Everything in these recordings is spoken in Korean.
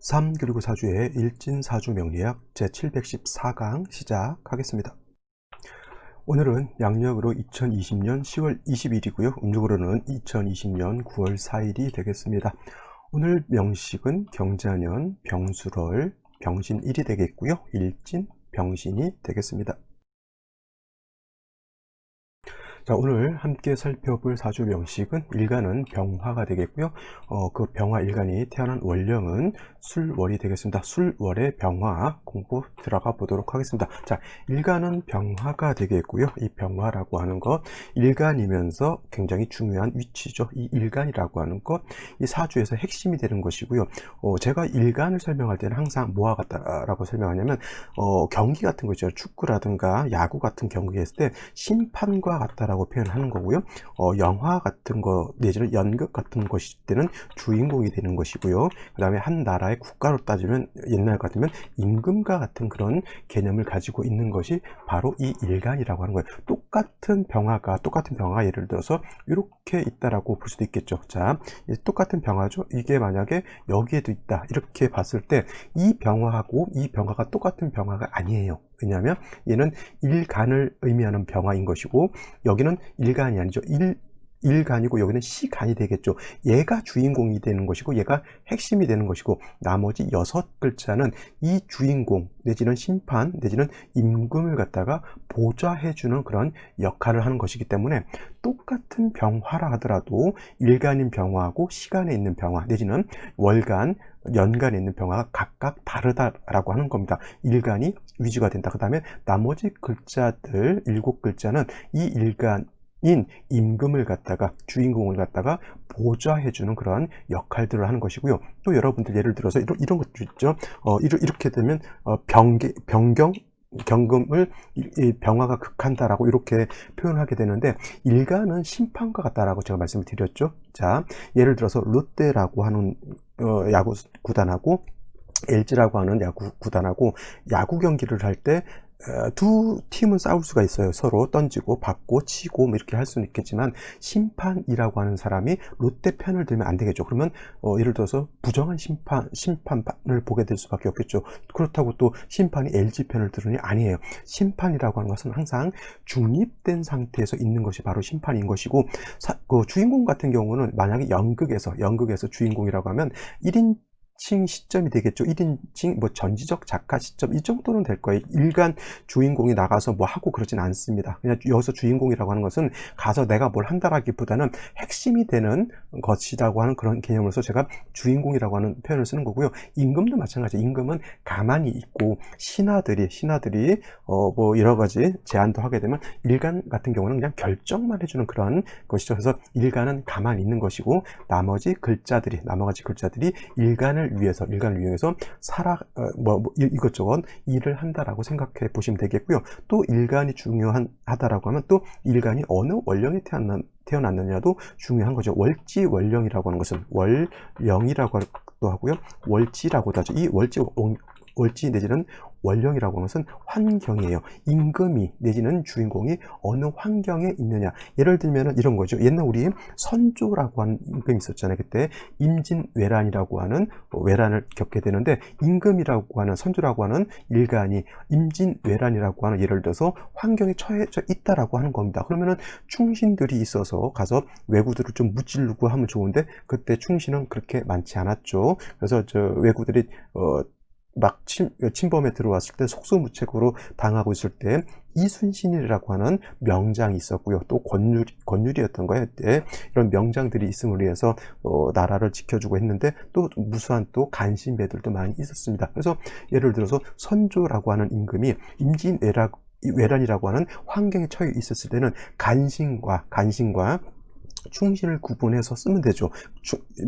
3 그리고 4주의 일진사주 명리학 제714강 시작하겠습니다. 오늘은 양력으로 2020년 10월 20일이고요. 음력으로는 2020년 9월 4일이 되겠습니다. 오늘 명식은 경자년 병술월 병신일이 되겠고요. 일진 병신이 되겠습니다. 자, 오늘 함께 살펴볼 사주 명식은 일간은 병화가 되겠고요. 그 병화 일간이 태어난 월령은 술월이 되겠습니다. 술월의 병화 공부 들어가 보도록 하겠습니다. 자, 일간은 병화가 되겠고요. 이 병화라고 하는 것, 일간이면서 굉장히 중요한 위치죠. 이 일간이라고 하는 것, 이 사주에서 핵심이 되는 것이고요. 제가 일간을 설명할 때는 항상 뭐와 같다라고 설명하냐면, 경기 같은 거 있죠. 축구라든가 야구 같은 경기 했을 때 심판과 같다라고 표현하는 거고요. 영화 같은 거 내지는 연극 같은 것일 때는 주인공이 되는 것이고요. 그 다음에 한 나라의 국가로 따지면 옛날 같으면 임금과 같은 그런 개념을 가지고 있는 것이 바로 이 일간이라고 하는 거예요. 똑같은 병화가 예를 들어서 이렇게 있다라고 볼 수도 있겠죠. 자, 똑같은 병화죠. 이게 만약에 여기에도 있다 이렇게 봤을 때 이 병화하고 이 병화가 똑같은 병화가 아니에요. 왜냐하면 얘는 일간을 의미하는 병화인 것이고 여기는 일간이 아니죠. 일간이고 여기는 시간이 되겠죠. 얘가 주인공이 되는 것이고 얘가 핵심이 되는 것이고 나머지 6글자는 이 주인공 내지는 심판 내지는 임금을 갖다가 보좌해주는 그런 역할을 하는 것이기 때문에 똑같은 병화라 하더라도 일간인 병화하고 시간에 있는 병화 내지는 월간 연간에 있는 병화가 각각 다르다라고 하는 겁니다. 일간이 위주가 된다. 그 다음에 나머지 글자들 7글자는 이 일간인 임금을 갖다가 주인공을 갖다가 보좌해주는 그런 역할들을 하는 것이고요. 또 여러분들 예를 들어서 이런 것도 있죠. 이렇게 되면 경금을 병화가 극한다라고 이렇게 표현하게 되는데 일간은 심판과 같다라고 제가 말씀을 드렸죠. 자, 예를 들어서 롯데라고 하는 야구 구단하고 LG라고 하는 야구 구단하고 야구 경기를 할 때 두 팀은 싸울 수가 있어요. 서로 던지고 받고 치고 뭐 이렇게 할 수는 있겠지만 심판이라고 하는 사람이 롯데 편을 들면 안 되겠죠. 그러면 예를 들어서 부정한 심판을 보게 될 수밖에 없겠죠. 그렇다고 또 심판이 LG 편을 들으니 아니에요. 심판이라고 하는 것은 항상 중립된 상태에서 있는 것이 바로 심판인 것이고 그 주인공 같은 경우는 만약에 연극에서 주인공이라고 하면 1인 시점이 되겠죠. 1인칭 뭐 전지적 작가 시점 이 정도는 될 거예요. 일간 주인공이 나가서 뭐 하고 그러진 않습니다. 그냥 여기서 주인공이라고 하는 것은 가서 내가 뭘 한다라기보다는 핵심이 되는 것이라고 하는 그런 개념으로서 제가 주인공이라고 하는 표현을 쓰는 거고요. 임금도 마찬가지예요. 임금은 가만히 있고 신하들이 뭐 여러 가지 제안도 하게 되면 일간 같은 경우는 그냥 결정만 해주는 그런 것이죠. 그래서 일간은 가만히 있는 것이고 나머지 글자들이 일간을 위해서 이것저것 일을 한다라고 생각해 보시면 되겠고요. 또 일간이 중요하다라고 하면 또 일간이 어느 원령에 태어났느냐도 중요한 거죠. 월지 월령이라고 하는 것은 월령이라고 하고요. 월지라고도 하죠. 이 월지 내지는 월령이라고 하는 것은 환경이에요. 임금이 내지는 주인공이 어느 환경에 있느냐. 예를 들면 이런 거죠. 옛날 우리 선조라고 하는 임금이 있었잖아요. 그때 임진왜란이라고 하는 왜란을 겪게 되는데 임금이라고 하는 선조라고 하는 일간이 임진왜란이라고 하는 예를 들어서 환경에 처해져 있다라고 하는 겁니다. 그러면은 충신들이 있어서 가서 왜구들을 좀 무찌르고 하면 좋은데 그때 충신은 그렇게 많지 않았죠. 그래서 왜구들이 막 침범에 들어왔을 때 속수무책으로 당하고 있을 때 이순신이라고 하는 명장이 있었고요. 또 권율이었던 거예요. 이런 명장들이 있음으로 해서 나라를 지켜주고 했는데 또 무수한 또 간신배들도 많이 있었습니다. 그래서 예를 들어서 선조라고 하는 임금이 임진왜란이라고 하는 환경에 처해 있었을 때는 간신과 충신을 구분해서 쓰면 되죠.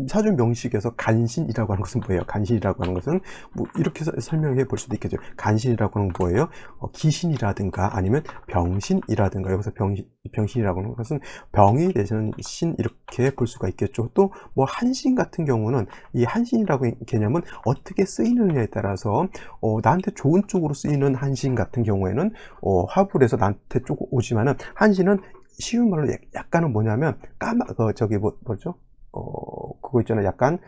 사주 명식에서 간신이라고 하는 것은 뭐예요? 간신이라고 하는 것은 뭐 이렇게 설명해 볼 수도 있겠죠. 간신이라고 하는 건 뭐예요? 기신이라든가 아니면 병신이라든가 여기서 병신이라고 하는 것은 병이 되는 신 이렇게 볼 수가 있겠죠. 또 뭐 한신 같은 경우는 이 한신이라고 하는 개념은 어떻게 쓰이느냐에 따라서 나한테 좋은 쪽으로 쓰이는 한신 같은 경우에는 화불에서 나한테 쪽 오지만은 한신은 쉬운 말로 약간은 뭐냐면 뭐죠? 그거 있잖아요. 약간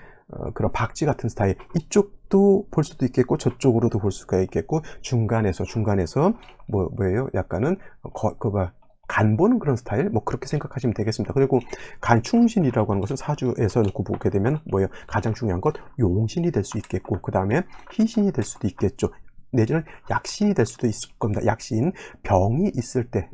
그런 박쥐 같은 스타일, 이쪽도 볼 수도 있겠고 저쪽으로도 볼 수가 있겠고 중간에서 뭐예요? 약간은 간 보는 그런 스타일, 뭐 그렇게 생각하시면 되겠습니다. 그리고 간충신이라고 하는 것은 사주에서 놓고 보게 되면 뭐예요? 가장 중요한 것 용신이 될 수 있겠고, 그 다음에 희신이 될 수도 있겠죠. 내지는 약신이 될 수도 있을 겁니다. 약신, 병이 있을 때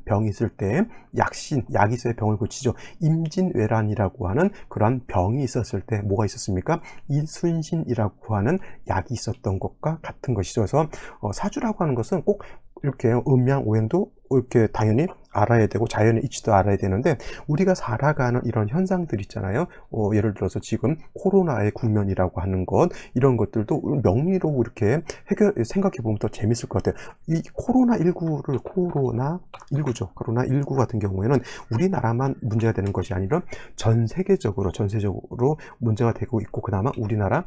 약신, 약이 있어야 병을 고치죠. 임진왜란이라고 하는 그러한 병이 있었을 때 뭐가 있었습니까? 이순신이라고 하는 약이 있었던 것과 같은 것이죠. 그래서 사주라고 하는 것은 꼭 이렇게 음양오행도 이렇게 당연히 알아야 되고 자연의 이치도 알아야 되는데, 우리가 살아가는 이런 현상들 있잖아요. 예를 들어서 지금 코로나의 국면이라고 하는 것, 이런 것들도 명리로 이렇게 생각해 보면 더 재밌을 것 같아요. 이 코로나19 같은 경우에는 우리나라만 문제가 되는 것이 아니라 전 세계적으로 문제가 되고 있고, 그나마 우리나라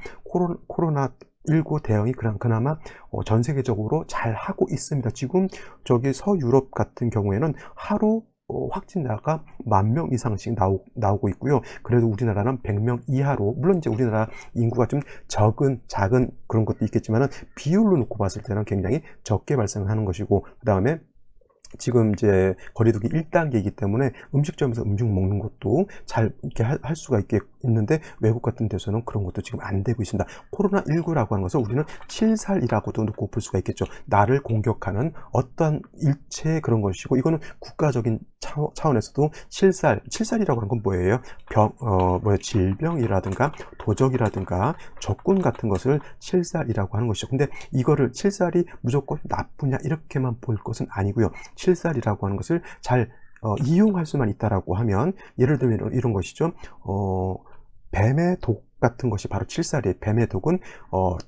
코로나19 대응이 그나마 전 세계적으로 잘 하고 있습니다. 지금 저기 서유럽 같은 경우에는 하루 확진자가 10,000명 이상씩 나오고 있고요. 그래도 우리나라는 100명 이하로, 물론 이제 우리나라 인구가 좀 작은 그런 것도 있겠지만은 비율로 놓고 봤을 때는 굉장히 적게 발생하는 것이고, 그 다음에 지금 이제 거리두기 1단계이기 때문에 음식점에서 음식 먹는 것도 잘 이렇게 할 수가 있는데, 외국 같은 데서는 그런 것도 지금 안 되고 있습니다. 코로나19라고 하는 것은 우리는 칠살이라고도 놓고 볼 수가 있겠죠. 나를 공격하는 어떤 일체의 그런 것이고, 이거는 국가적인 차원에서도 칠살이라고 하는 건 뭐예요? 질병이라든가 도적이라든가 적군 같은 것을 칠살이라고 하는 것이죠. 근데 이거를 칠살이 무조건 나쁘냐 이렇게만 볼 것은 아니고요. 칠살이라고 하는 것을 잘 이용할 수만 있다라고 하면, 예를 들면 이런 것이죠. 뱀의 독 같은 것이 바로 칠살이에요. 뱀의 독은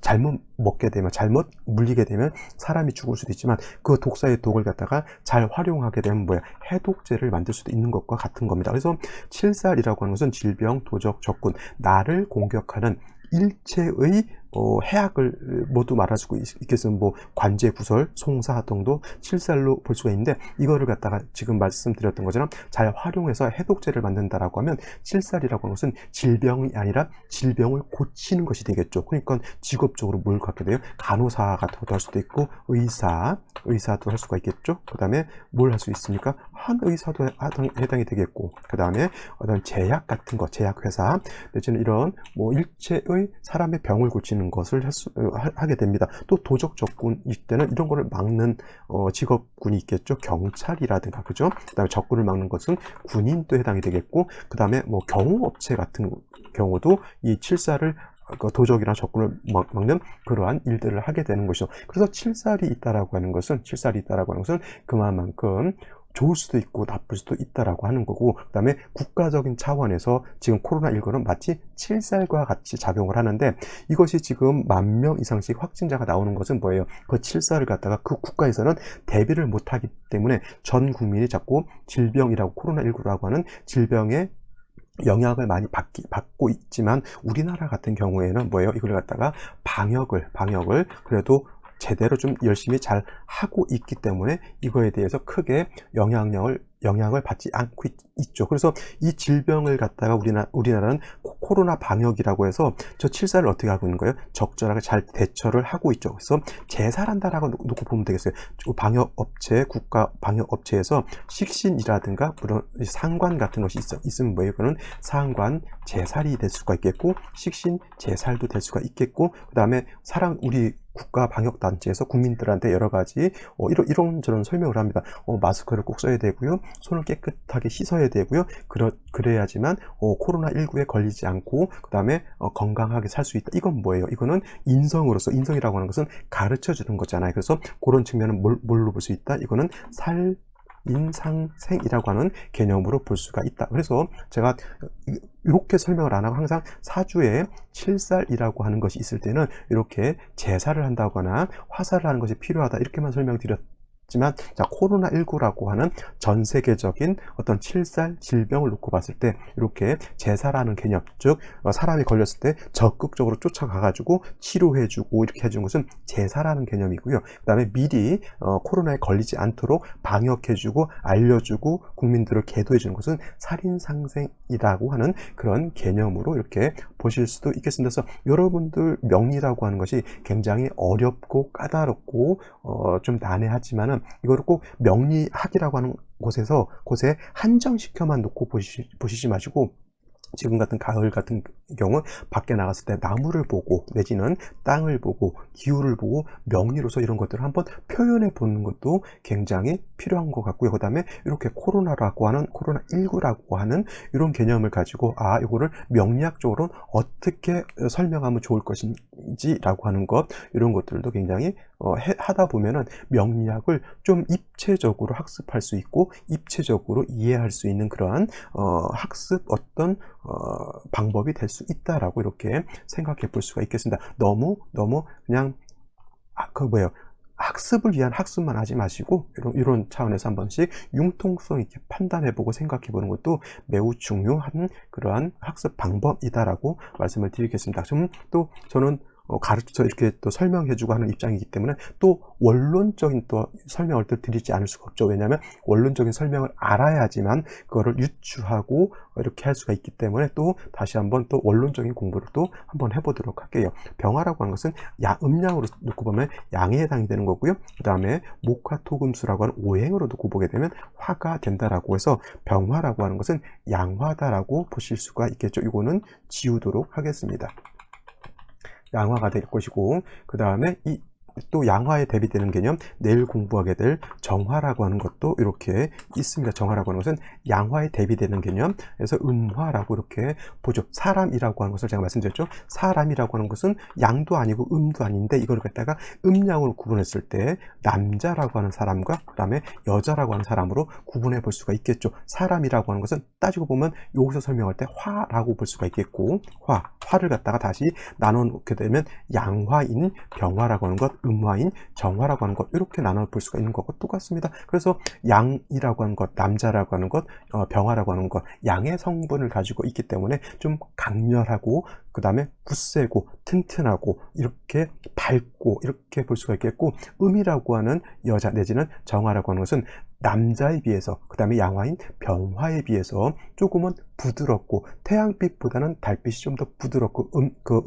잘못 먹게 되면, 잘못 물리게 되면 사람이 죽을 수도 있지만, 그 독사의 독을 갖다가 잘 활용하게 되면 해독제를 만들 수도 있는 것과 같은 겁니다. 그래서 칠살이라고 하는 것은 질병, 도적, 적군, 나를 공격하는 일체의 해악을 모두 말해주고 있겠으면, 관제, 구설, 송사 등도 칠살로 볼 수가 있는데, 이거를 갖다가 지금 말씀드렸던 것처럼 잘 활용해서 해독제를 만든다라고 하면, 칠살이라고 하는 것은 질병이 아니라 질병을 고치는 것이 되겠죠. 그러니까 직업적으로 뭘 갖게 돼요? 간호사 같은 것도 할 수도 있고, 의사도 할 수가 있겠죠. 그 다음에 뭘 할 수 있습니까? 한의사도 해당이 되겠고, 그 다음에 어떤 제약 같은 것, 제약회사, 내지는 이런 일체의 사람의 병을 고치는 것을 하게 됩니다. 또 도적, 적군일 때는 이런 거를 막는 직업군이 있겠죠. 경찰이라든가, 그죠? 그 다음에 적군을 막는 것은 군인도 해당이 되겠고, 그 다음에 경호업체 같은 경우도 이 칠살을, 도적이나 적군을 막는 그러한 일들을 하게 되는 것이죠. 그래서 칠살이 있다라고 하는 것은 그만큼 좋을 수도 있고 나쁠 수도 있다라고 하는 거고, 그 다음에 국가적인 차원에서 지금 코로나19는 마치 칠살과 같이 작용을 하는데, 이것이 지금 10,000명 이상씩 확진자가 나오는 것은 뭐예요? 그 칠살을 갖다가 그 국가에서는 대비를 못하기 때문에 전 국민이 자꾸 질병이라고, 코로나19라고 하는 질병에 영향을 많이 받고 있지만, 우리나라 같은 경우에는 뭐예요? 이걸 갖다가 방역을 그래도 제대로 좀 열심히 잘 하고 있기 때문에 이거에 대해서 크게 영향을 받지 않고 있죠. 그래서 이 질병을 갖다가 우리나라는 코로나 방역이라고 해서 저 칠살을 어떻게 하고 있는 거예요? 적절하게 잘 대처를 하고 있죠. 그래서 제사한다라고 놓고 보면 되겠어요. 국가 방역업체에서 식신이라든가 그런 상관 같은 것이 있으면 뭐예요? 그거는 상관 제살이 될 수가 있겠고, 식신 제살도 될 수가 있겠고, 그 다음에 우리 국가 방역단체에서 국민들한테 여러 가지 이런저런 설명을 합니다. 마스크를 꼭 써야 되고요. 손을 깨끗하게 씻어야 되고요. 그래야지만 코로나19에 걸리지 않고, 그 다음에 건강하게 살 수 있다. 이건 뭐예요? 이거는 인성이라고 하는 것은 가르쳐 주는 거잖아요. 그래서 그런 측면은 뭘로 볼 수 있다? 이거는 인상생이라고 하는 개념으로 볼 수가 있다. 그래서 제가 이렇게 설명을 안 하고, 항상 사주에 칠살이라고 하는 것이 있을 때는 이렇게 제사를 한다거나 화살을 하는 것이 필요하다, 이렇게만 설명드렸던 하지만 자, 코로나19라고 하는 전 세계적인 어떤 칠살 질병을 놓고 봤을 때 이렇게 제사라는 개념, 즉 사람이 걸렸을 때 적극적으로 쫓아가가지고 치료해주고 이렇게 해주는 것은 제사라는 개념이고요. 그 다음에 미리 코로나에 걸리지 않도록 방역해주고 알려주고 국민들을 계도해주는 것은 살인상생이라고 하는 그런 개념으로 이렇게 보실 수도 있겠습니다. 그래서 여러분들 명리라고 하는 것이 굉장히 어렵고 까다롭고 좀 난해하지만은 이거를 꼭 명리학이라고 하는 곳에 한정시켜만 놓고 보시지 마시고, 지금 같은 가을 같은 경우 밖에 나갔을 때 나무를 보고 내지는 땅을 보고 기후를 보고 명리로서 이런 것들을 한번 표현해 보는 것도 굉장히 필요한 것 같고요. 그 다음에 이렇게 코로나19라고 하는 이런 개념을 가지고 이거를 명리학적으로 어떻게 설명하면 좋을 것인지라고 하는 것, 이런 것들도 굉장히 하다 보면은 명리학을 좀 입체적으로 학습할 수 있고 입체적으로 이해할 수 있는 그러한 학습 어떤 방법이 될 수 있다라고 이렇게 생각해 볼 수가 있겠습니다. 너무 그냥 학습을 위한 학습만 하지 마시고 이런 차원에서 한 번씩 융통성 있게 판단해 보고 생각해 보는 것도 매우 중요한 그러한 학습 방법이다라고 말씀을 드리겠습니다. 또 저는 가르쳐 이렇게 또 설명해주고 하는 입장이기 때문에 또 원론적인 또 설명을 또 드리지 않을 수가 없죠. 왜냐하면 원론적인 설명을 알아야지만 그거를 유추하고 이렇게 할 수가 있기 때문에 또 다시 한번 또 원론적인 공부를 또 한번 해보도록 할게요. 병화라고 하는 것은 음양으로 놓고 보면 양에 해당이 되는 거고요. 그 다음에 목화토금수라고 하는 오행으로 놓고 보게 되면 화가 된다라고 해서 병화라고 하는 것은 양화다라고 보실 수가 있겠죠. 이거는 지우도록 하겠습니다. 양화가 될 것이고, 그 다음에 또 양화에 대비되는 개념, 내일 공부하게 될 정화라고 하는 것도 이렇게 있습니다. 정화라고 하는 것은 양화에 대비되는 개념, 그래서 음화라고 이렇게 보죠. 사람이라고 하는 것을 제가 말씀드렸죠. 사람이라고 하는 것은 양도 아니고 음도 아닌데 이걸 갖다가 음양으로 구분했을 때 남자라고 하는 사람과 그 다음에 여자라고 하는 사람으로 구분해 볼 수가 있겠죠. 사람이라고 하는 것은 따지고 보면 여기서 설명할 때 화라고 볼 수가 있겠고, 화를 갖다가 다시 나눠 놓게 되면 양화인 병화라고 하는 것, 음화인 정화라고 하는 것, 이렇게 나눠 볼 수가 있는 것과 똑같습니다. 그래서 양이라고 하는 것, 남자라고 하는 것, 병화라고 하는 것, 양의 성분을 가지고 있기 때문에 좀 강렬하고 그 다음에 굳세고 튼튼하고 이렇게 밝고 이렇게 볼 수가 있겠고, 음이라고 하는 여자 내지는 정화라고 하는 것은 남자에 비해서 그 다음에 양화인 병화에 비해서 조금은 부드럽고 태양빛보다는 달빛이 좀 더 부드럽고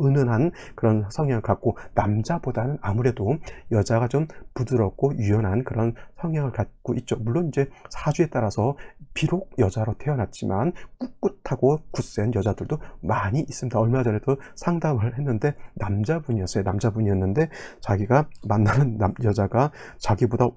은은한 그런 성향을 갖고, 남자보다는 아무래도 여자가 좀 부드럽고 유연한 그런 성향을 갖고 있죠. 물론 이제 사주에 따라서 비록 여자로 태어났지만 꿋꿋하고 굳센 여자들도 많이 있습니다. 얼마 전에도 상담을 했는데 남자분이었는데 자기가 만나는 여자가 자기보다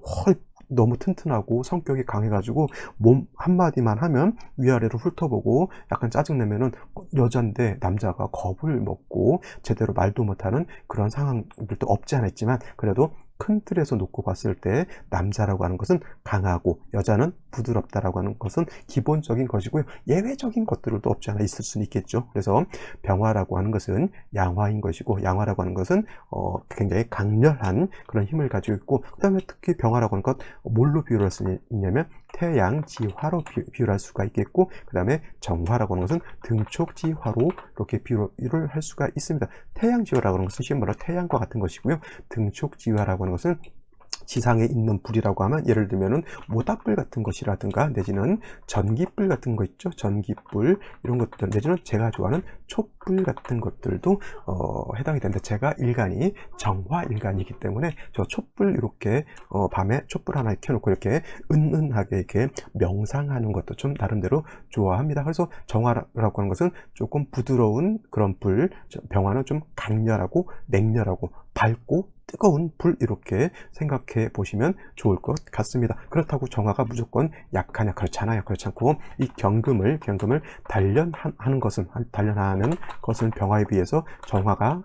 너무 튼튼하고 성격이 강해가지고 몸 한마디만 하면 위아래로 훑어보고 약간 짜증내면은 여잔데 남자가 겁을 먹고 제대로 말도 못하는 그런 상황들도 없지 않아 있지만, 그래도 큰 틀에서 놓고 봤을 때 남자라고 하는 것은 강하고 여자는 부드럽다라고 하는 것은 기본적인 것이고요. 예외적인 것들도 없지 않아 있을 수는 있겠죠. 그래서 병화라고 하는 것은 양화인 것이고, 양화라고 하는 것은 굉장히 강렬한 그런 힘을 가지고 있고, 그 다음에 특히 병화라고 하는 것 뭘로 비유를 할 수 있냐면 태양지화로 비유할 수가 있겠고, 그 다음에 정화라고 하는 것은 등촉지화로 이렇게 비유를 할 수가 있습니다. 태양지화라고 하는 것은 쉬운 말로 태양과 같은 것이고요. 등촉지화라고 하는 것은 지상에 있는 불이라고 하면 예를 들면은 모닥불 같은 것이라든가 내지는 전기불 같은 거 있죠. 전기불 이런 것들 내지는 제가 좋아하는 촛불 같은 것들도 해당이 되는데, 제가 일간이 정화 일간이기 때문에 저 촛불 이렇게 밤에 촛불 하나 켜놓고 이렇게 은은하게 이렇게 명상하는 것도 좀 나름대로 좋아합니다. 그래서 정화라고 하는 것은 조금 부드러운 그런 불, 병화는 좀 강렬하고 맹렬하고 밝고 뜨거운 불, 이렇게 생각해 보시면 좋을 것 같습니다. 그렇다고 정화가 무조건 약하냐, 그렇지 않아요. 그렇지 않고 이 경금을 단련하는 것은 병화에 비해서 정화가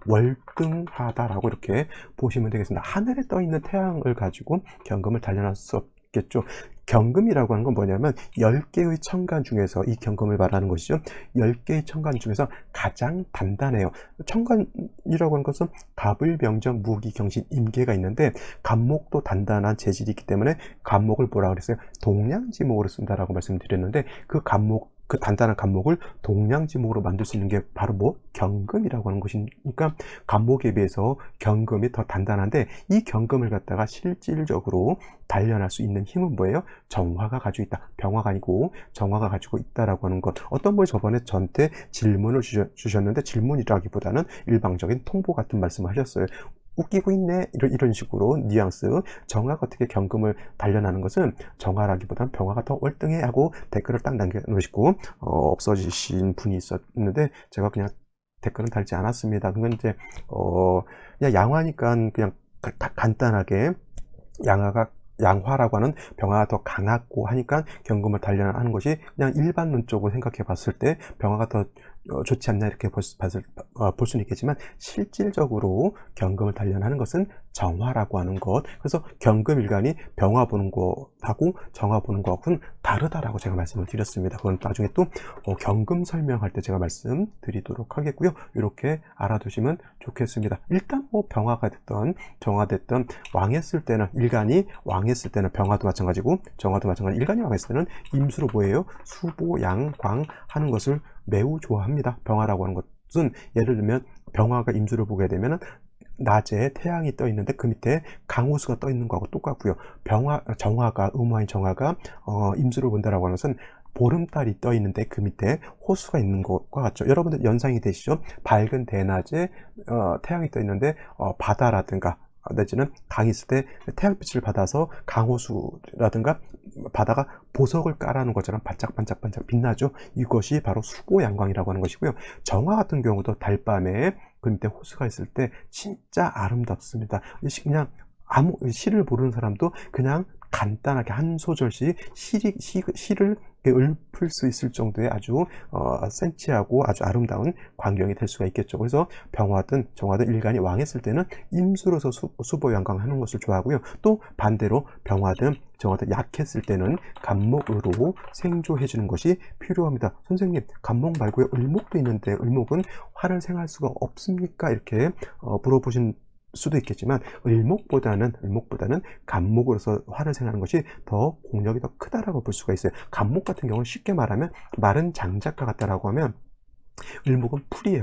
월등하다라고 이렇게 보시면 되겠습니다. 하늘에 떠 있는 태양을 가지고 경금을 단련할 수 있겠죠. 경금이라고 하는 건 뭐냐면 10개의 천간 중에서 이 경금을 말하는 것이죠. 10개의 천간 중에서 가장 단단해요. 천간이라고 하는 것은 갑을, 병정, 무기, 경신, 임계가 있는데 갑목도 단단한 재질이 있기 때문에 갑목을 뭐라 그랬어요? 동량지목으로 쓴다라고 말씀드렸는데 그 갑목, 그 단단한 갑목을 동량지목으로 만들 수 있는 게 바로 뭐? 경금이라고 하는 것이니까 갑목에 비해서 경금이 더 단단한데 이 경금을 갖다가 실질적으로 단련할 수 있는 힘은 뭐예요? 정화가 가지고 있다. 병화가 아니고 정화가 가지고 있다라고 하는 것. 어떤 분이 저번에 저한테 질문을 주셨는데 질문이라기보다는 일방적인 통보 같은 말씀을 하셨어요. 웃기고 있네 이런 식으로 뉘앙스. 정화가 어떻게 경금을 단련하는 것은 정화라기보다는 병화가 더 월등해 하고 댓글을 딱 남겨놓으시고 없어지신 분이 있었는데 제가 그냥 댓글은 달지 않았습니다. 그건 이제 그냥 양화니까 그냥 간단하게 양화라고 하는 병화가 더 강하고 하니까 경금을 단련하는 것이 그냥 일반론적으로 생각해 봤을 때 병화가 더 좋지 않나 이렇게 볼 수는 있겠지만 실질적으로 경금을 단련하는 것은 정화라고 하는 것. 그래서 경금일간이 병화 보는 것하고 정화 보는 것하고는 다르다라고 제가 말씀을 드렸습니다. 그건 나중에 또 경금 설명할 때 제가 말씀드리도록 하겠고요. 이렇게 알아두시면 좋겠습니다. 일단 뭐 병화가 됐던 정화됐던 왕했을 때는 일간이 왕했을 때는 병화도 마찬가지고 정화도 마찬가지. 일간이 왕했을 때는 임수로 뭐예요? 수보, 양, 광 하는 것을 매우 좋아합니다. 병화라고 하는 것은 예를 들면 병화가 임수를 보게 되면 낮에 태양이 떠 있는데 그 밑에 강호수가 떠 있는 거하고 똑같고요. 정화가 음화인 정화가 임수를 본다라고 하는 것은 보름달이 떠 있는데 그 밑에 호수가 있는 것과 같죠. 여러분들 연상이 되시죠? 밝은 대낮에 태양이 떠 있는데 바다라든가 내지는 강이 있을 때 태양빛을 받아서 강호수라든가 바다가 보석을 깔아놓은 것처럼 반짝반짝반짝 빛나죠. 이것이 바로 수보양광이라고 하는 것이고요. 정화 같은 경우도 달밤에 그 밑에 호수가 있을 때 진짜 아름답습니다. 그냥 아무 시를 모르는 사람도 그냥 간단하게 한 소절씩 시를 읊을 수 있을 정도의 아주 센치하고 아주 아름다운 광경이 될 수가 있겠죠. 그래서 병화든 정화든 일간이 왕했을 때는 임수로서 수보양광하는 것을 좋아하고요. 또 반대로 병화든 정화든 약했을 때는 갑목으로 생조해 주는 것이 필요합니다. 선생님, 갑목 말고요 을목도 있는데 을목은 화를 생할 수가 없습니까? 이렇게 물어보신 수도 있겠지만 을목보다는 갑목으로서 화를 생하는 것이 더 공력이 더 크다라고 볼 수가 있어요. 갑목 같은 경우는 쉽게 말하면 마른 장작과 같다라고 하면 을목은 풀이에요.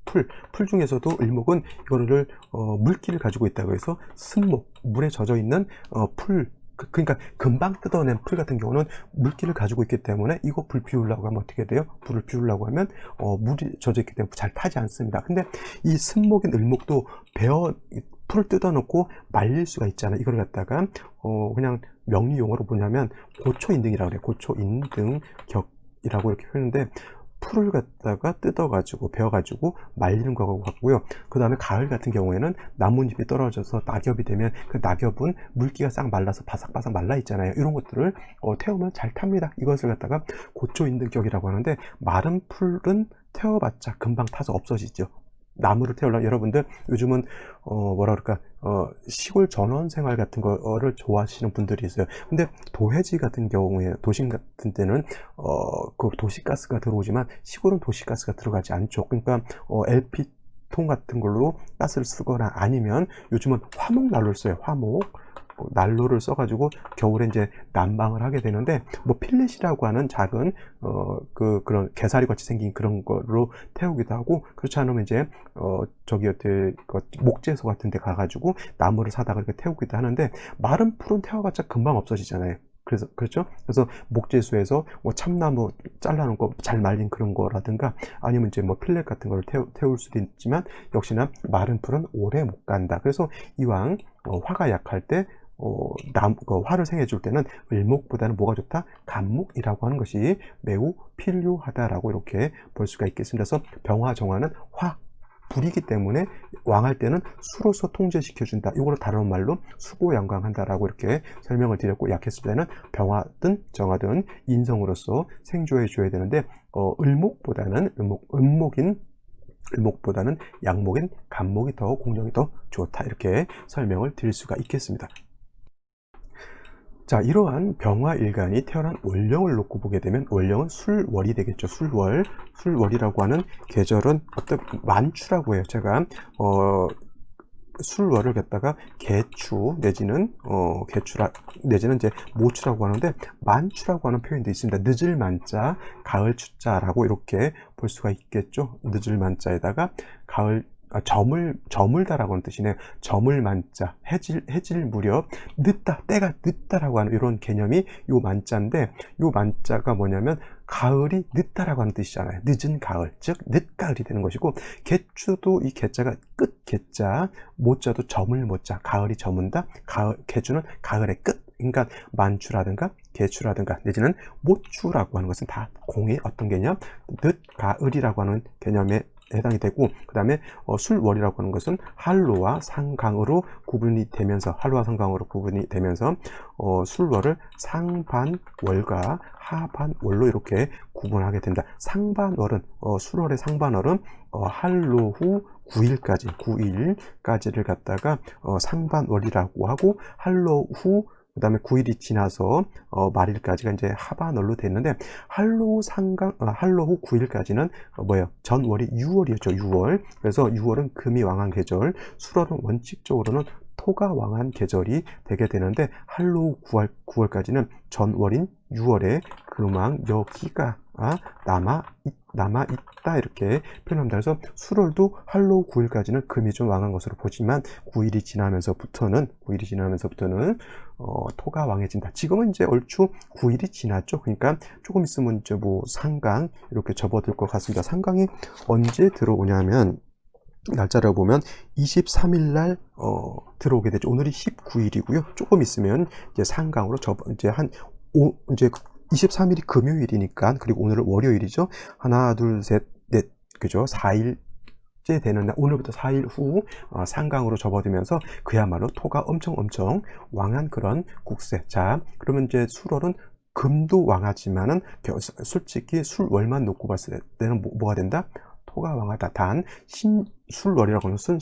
풀 중에서도 을목은 이거를 물기를 가지고 있다고 해서 쓴목, 물에 젖어 있는 풀, 그러니까 금방 뜯어낸 풀 같은 경우는 물기를 가지고 있기 때문에 이거 불 피우려고 하면 어떻게 돼요? 불을 피우려고 하면 물이 젖어 있기 때문에 잘 타지 않습니다. 근데 이 쓴목인 을목도 풀을 뜯어놓고 말릴 수가 있잖아요. 이걸 갖다가 그냥 명리 용어로 뭐냐면 고초인등이라고 그래요. 고초인등격이라고 이렇게 표현하는데 풀을 갖다가 뜯어가지고 베어가지고 말리는 거하고 같고요. 그 다음에 가을 같은 경우에는 나뭇잎이 떨어져서 낙엽이 되면 그 낙엽은 물기가 싹 말라서 바삭바삭 말라 있잖아요. 이런 것들을 태우면 잘 탑니다. 이것을 갖다가 고초인등격이라고 하는데 마른 풀은 태워봤자 금방 타서 없어지죠. 나무를 태우려면 여러분들 요즘은 뭐라 그럴까 시골 전원 생활 같은 거를 좋아하시는 분들이 있어요. 근데 도해지 같은 경우에 도심 같은 때는 그 도시가스가 들어오지만 시골은 도시가스가 들어가지 않죠. 그러니까 LP 통 같은 걸로 가스를 쓰거나 아니면 요즘은 화목 난로를 써요. 화목 난로를 써가지고 겨울에 이제 난방을 하게 되는데 뭐 필렛이라고 하는 작은 그런 개사리 같이 생긴 그런 거로 태우기도 하고 그렇지 않으면 이제 저기 목재소 같은 데 가가지고 나무를 사다가 이렇게 태우기도 하는데 마른 풀은 태워봤자 금방 없어지잖아요. 그렇죠? 그래서 목재소에서 뭐 참나무 잘라놓은 거 잘 말린 그런 거라든가 아니면 이제 뭐 필렛 같은 걸 태울 수도 있지만 역시나 마른 풀은 오래 못 간다. 그래서 이왕 화가 약할 때 화를 생해 줄 때는 을목보다는 뭐가 좋다? 갑목이라고 하는 것이 매우 필요하다라고 이렇게 볼 수가 있겠습니다. 그래서 병화, 정화는 불이기 때문에 왕할 때는 수로서 통제시켜준다. 이거를 다른 말로 수고양광한다라고 이렇게 설명을 드렸고 약했을 때는 병화든 정화든 인성으로서 생조해 줘야 되는데 을목보다는 양목인 갑목이 더 공력이 더 좋다. 이렇게 설명을 드릴 수가 있겠습니다. 자, 이러한 병화일간이 태어난 월령을 놓고 보게 되면 월령은 술월이 되겠죠. 술월. 술월이라고 하는 계절은 어떤 만추라고 해요. 제가 술월을 갖다가 개추 내지는 개추라 내지는 이제 모추라고 하는데, 만추라고 하는 표현도 있습니다. 늦을 만자, 가을 추자라고 이렇게 볼 수가 있겠죠. 늦을 만자에다가 가을 저물다라고 하는 뜻이네요. 저물 만자, 해질 무렵, 늦다, 때가 늦다라고 하는 이런 개념이 요 만자인데, 요 만자가 뭐냐면 가을이 늦다라고 하는 뜻이잖아요. 늦은 가을, 즉 늦가을이 되는 것이고, 개추도 이 개자가 끝 개자, 모자도 저물 모자, 가을이 저문다. 개추는 가을의 끝. 그러니까 만추라든가 개추라든가 내지는 모추라고 하는 것은 다 공의 어떤 개념, 늦가을이라고 하는 개념에 해당이 되고, 그 다음에 술월이라고 하는 것은 한로와 상강으로 구분이 되면서 술월을 상반월과 하반월로 이렇게 구분하게 된다. 상반월은 술월의 상반월은 한로 후 9일까지를 갖다가 상반월이라고 하고, 한로 후 그 다음에 9일이 지나서 말일까지가 이제 하반월로 됐는데, 한로 후 9일까지는 뭐예요? 전월이 6월이었죠. 6월. 그래서 6월은 금이 왕한 계절, 술월은 원칙적으로는 토가 왕한 계절이 되게 되는데, 한로 후 9월까지는 전월인 6월에 금왕 여기가 남아있다 이렇게 표현합니다. 그래서 술월도 한로 9일까지는 금이 좀 왕한 것으로 보지만 9일이 지나면서부터는 토가 왕해진다. 지금은 이제 얼추 9일이 지났죠. 그러니까 조금 있으면 이제 뭐 상강 이렇게 접어들 것 같습니다. 상강이 언제 들어오냐면 날짜를 보면 23일 날 들어오게 되죠. 오늘이 19일이고요. 조금 있으면 이제 상강으로 이제 23일이 금요일이니까, 그리고 오늘은 월요일이죠. 하나, 둘, 셋, 넷, 그죠? 4일째 되는 날, 오늘부터 4일 후 상강으로 접어들면서 그야말로 토가 엄청 왕한 그런 국세. 자, 그러면 이제 술월은 금도 왕하지만은 솔직히 술월만 놓고 봤을 때는 뭐가 된다? 토가 왕하다. 단 술월이라고 하는 것은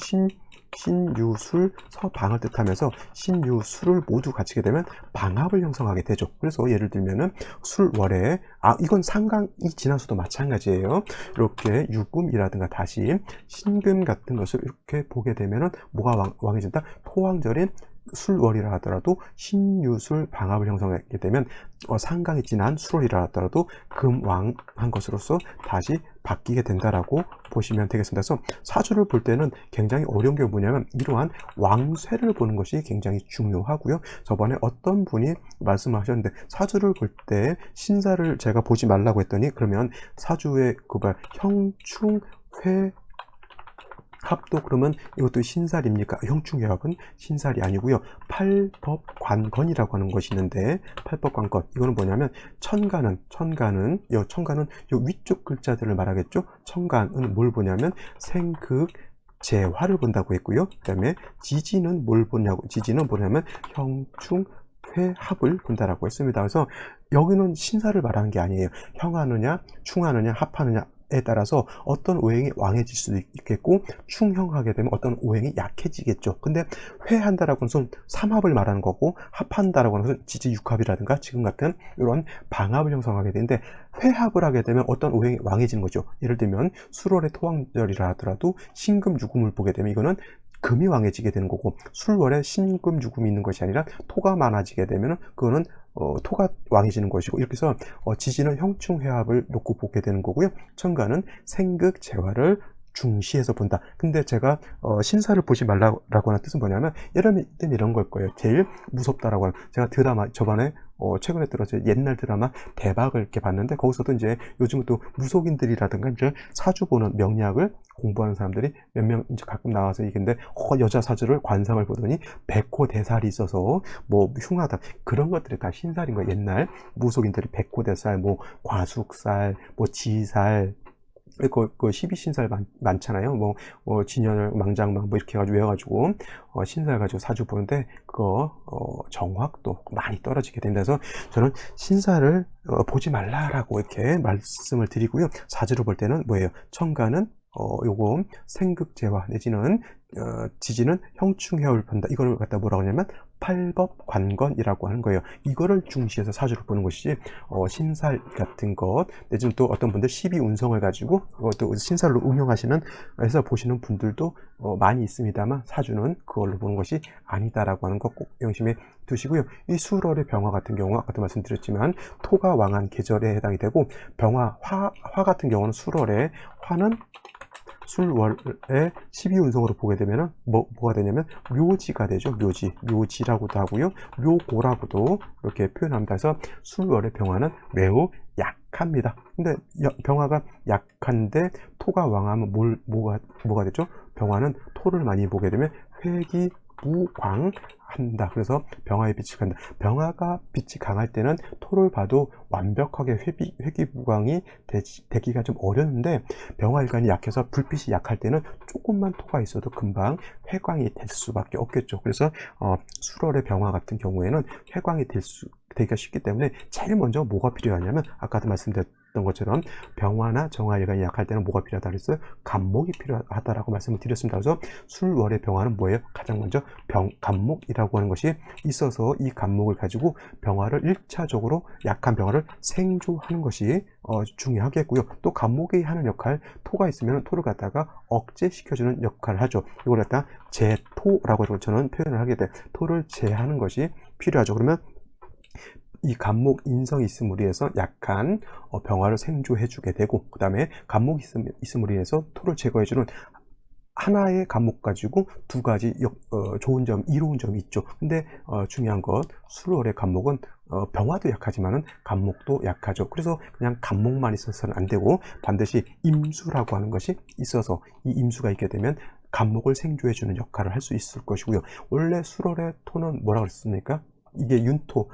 신유술 서방을 뜻하면서 신유술을 모두 갖추게 되면 방합을 형성하게 되죠. 그래서 예를 들면은 술월에 이건 상강이 지나서도 마찬가지예요. 이렇게 유금이라든가 다시 신금 같은 것을 이렇게 보게 되면은 뭐가 왕해진다? 토왕절인 술월이라 하더라도 신유술 방합을 형성하게 되면 상강이 지난 술월이라 하더라도 금왕한 것으로서 다시 바뀌게 된다라고 보시면 되겠습니다. 그래서 사주를 볼 때는 굉장히 어려운 게 뭐냐면 이러한 왕쇠를 보는 것이 굉장히 중요하고요. 저번에 어떤 분이 말씀하셨는데, 사주를 볼 때 신사를 제가 보지 말라고 했더니, 그러면 사주의 형충회 합도 그러면 이것도 신살입니까? 형충회합은 신살이 아니고요. 팔법관건이라고 하는 것이 있는데, 팔법관건 이거는 뭐냐면 천간은 요 위쪽 글자들을 말하겠죠. 천간은 뭘 보냐면 생극 재화를 본다고 했고요. 그 다음에 지지는 뭘 보냐고, 지지는 뭐냐면 형충회합을 본다라고 했습니다. 그래서 여기는 신사를 말하는 게 아니에요. 형하느냐 충하느냐 합하느냐 에 따라서 어떤 오행이 왕해질 수도 있겠고, 충형하게 되면 어떤 오행이 약해지겠죠. 근데 회한다라고 하는 것은 삼합을 말하는 거고, 합한다라고 하는 것은 지지육합이라든가 지금 같은 이런 방합을 형성하게 되는데, 회합을 하게 되면 어떤 오행이 왕해지는 거죠. 예를 들면 술월의 토왕절이라 하더라도 신금유금을 보게 되면 이거는 금이 왕해지게 되는 거고, 술월에 신금유금이 있는 것이 아니라 토가 많아지게 되면 그거는 토가 왕해지는 것이고, 이렇게 해서 지지는 형충회합을 놓고 보게 되는 거고요. 천간은 생극재화를 중시해서 본다. 근데 제가 신사를 보지 말라고 하는 뜻은 뭐냐면, 예를 들면 이런 걸 거예요. 제일 무섭다라고 하는, 제가 드라마 저번에 최근에 들어서 옛날 드라마 대박을 이렇게 봤는데, 거기서도 이제 요즘은 또 무속인들이라든가 이제 사주 보는 명리학을 공부하는 사람들이 몇 명 이제 가끔 나와서 얘기했는데, 여자 사주를 관상을 보더니 백호대살이 있어서 뭐 흉하다, 그런 것들이 다 신살인 거예요. 옛날 무속인들이 백호대살, 뭐 과숙살, 뭐 지살, 그 12신살 많잖아요. 진열, 망장망 뭐 이렇게 해가지고 외워가지고 신살 가지고 사주 보는데, 그거 정확도 많이 떨어지게 된다. 해서 저는 신사를 보지 말라라고 이렇게 말씀을 드리고요. 사주를 볼 때는 뭐예요? 천간은 요거 생극재화 내지는 지지는 형충해을 본다. 이걸 갖다 뭐라고 하냐면 팔법관건이라고 하는 거예요. 이거를 중시해서 사주를 보는 것이지 신살 같은 것 내지는 또 어떤 분들 12운성을 가지고 또 신살로 응용하시는 해서 보시는 분들도 많이 있습니다만 사주는 그걸로 보는 것이 아니다라고 하는 거 꼭 명심해 두시고요. 이 술월의 병화 같은 경우 아까도 말씀드렸지만 토가 왕한 계절에 해당이 되고 병화 화 같은 경우는 술월에 화는 술월에 12운성으로 보게 되면 뭐가 되냐면 묘지가 되죠. 묘지라고도 하고요. 묘고라고도 이렇게 표현합니다. 그래서 술월의 병화는 매우 약합니다. 근데 병화가 약한데 토가 왕하면 뭐가 되죠? 병화는 토를 많이 보게 되면 회기무광한다. 그래서 병화의 빛이 간다. 병화가 빛이 강할 때는 토를 봐도 완벽하게 회기무광이 되기가 좀 어려운데 병화일간이 약해서 불빛이 약할 때는 조금만 토가 있어도 금방 회광이 될 수밖에 없겠죠. 그래서 술월의 병화 같은 경우에는 회광이 되기가 쉽기 때문에 제일 먼저 뭐가 필요하냐면 아까도 말씀드렸던 것처럼 병화나 정화일간이 약할 때는 뭐가 필요하다 그랬어요? 간목이 필요하다라고 말씀을 드렸습니다. 그래서 술월의 병화는 뭐예요? 가장 먼저 간목이라고 하는 것이 있어서 이 간목을 가지고 병화를 1차적으로 약한 병화를 생조하는 것이 중요하겠고요. 또 간목이 하는 역할, 토가 있으면 토를 갖다가 억제시켜주는 역할을 하죠. 이걸 갖다 제토라고 저는 표현을 하게 돼. 토를 제하는 것이 필요하죠. 그러면 이 간목 인성이 있음으로 인해서 약한 병화를 생조해주게 되고 그 다음에 간목이 있음으로 인해서 토를 제거해주는 하나의 간목 가지고 두 가지 좋은 점, 이로운 점이 있죠. 근데 중요한 것 술월의 간목은 병화도 약하지만은 간목도 약하죠. 그래서 그냥 간목만 있어서는 안 되고 반드시 임수라고 하는 것이 있어서 이 임수가 있게 되면 간목을 생조해주는 역할을 할 수 있을 것이고요. 원래 술월의 토는 뭐라 그랬습니까? 이게 윤토,